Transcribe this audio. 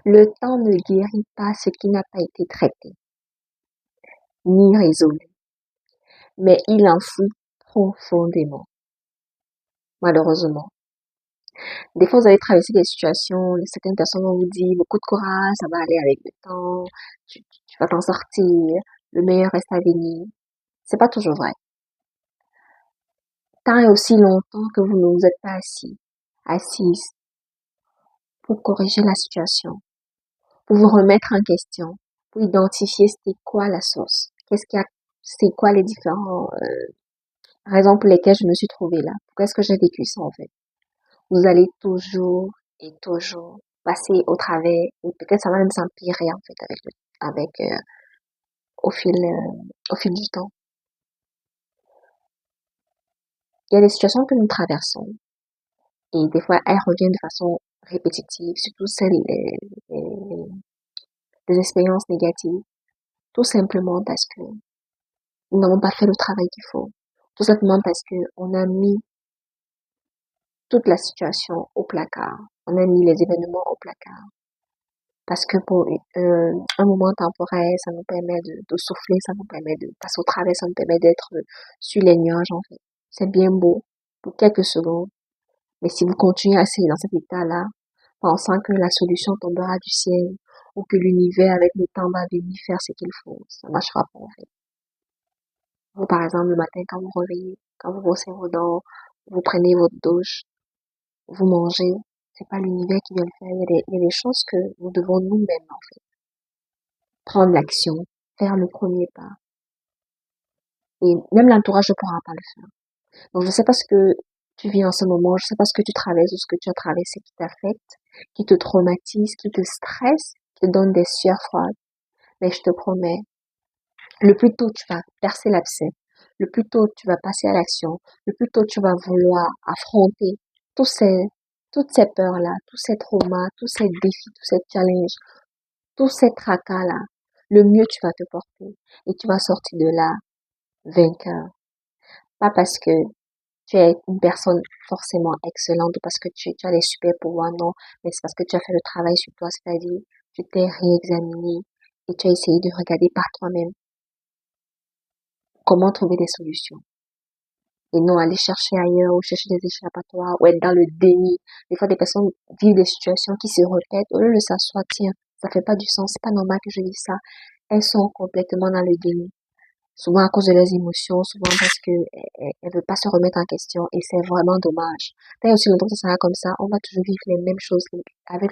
Le temps ne guérit pas ce qui n'a pas été traité, ni résolu, mais il enfouit profondément, malheureusement. Des fois, vous allez traverser des situations, certaines personnes vont vous dire, beaucoup de courage, ça va aller avec le temps, tu vas t'en sortir, le meilleur reste à venir. C'est pas toujours vrai. Tant et aussi longtemps que vous ne vous êtes pas assise pour corriger la situation, pour vous remettre en question, pour identifier c'était quoi la source, c'est quoi les différents raisons pour lesquelles je me suis trouvée là, pourquoi est-ce que j'ai vécu ça en fait. Vous allez toujours et toujours passer au travers, ou peut-être ça va même s'empirer en fait au fil du temps. Il y a des situations que nous traversons et des fois elles reviennent de façon répétitive, surtout des expériences négatives, tout simplement parce que nous n'avons pas fait le travail qu'il faut, tout simplement parce que on a mis toute la situation au placard, on a mis les événements au placard. Parce que pour un moment temporaire, ça nous permet de souffler, ça nous permet de passer au travers, ça nous permet d'être sur les nuages, en fait. C'est bien beau pour quelques secondes. Mais si vous continuez à essayer dans cet état-là, pensant que la solution tombera du ciel, ou que l'univers avec le temps va venir faire ce qu'il faut, ça marchera pas, en fait. Vous, par exemple, le matin, quand vous réveillez, quand vous brossez vos dents, vous prenez votre douche, vous mangez, c'est pas l'univers qui vient le faire. Il y a des choses que nous devons nous-mêmes, en fait, prendre l'action, faire le premier pas. Et même l'entourage ne pourra pas le faire. Donc, je sais pas ce que tu vis en ce moment, je sais pas ce que tu traverses ou ce que tu as traversé qui t'affecte, qui te traumatise, qui te stresse, qui te donne des sueurs froides. Mais je te promets, le plus tôt tu vas percer l'abcès, le plus tôt tu vas passer à l'action, le plus tôt tu vas vouloir affronter tous ces, toutes ces peurs-là, tous ces traumas, tous ces défis, tous ces challenges, tous ces tracas-là, le mieux tu vas te porter et tu vas sortir de là vainqueur. Pas parce que tu es une personne forcément excellente ou parce que tu as des super pouvoirs, non, mais c'est parce que tu as fait le travail sur toi, c'est-à-dire tu t'es réexaminé et tu as essayé de regarder par toi-même comment trouver des solutions. Et non aller chercher ailleurs ou chercher des échappatoires ou être dans le déni. Des fois, des personnes vivent des situations qui se répètent. Au lieu de s'asseoir, tiens, ça fait pas du sens, c'est pas normal que je vive ça. Elles sont complètement dans le déni. Souvent à cause de leurs émotions, souvent parce que elles veulent pas se remettre en question et c'est vraiment dommage. Tant et aussi longtemps que ça sera comme ça, on va toujours vivre les mêmes choses avec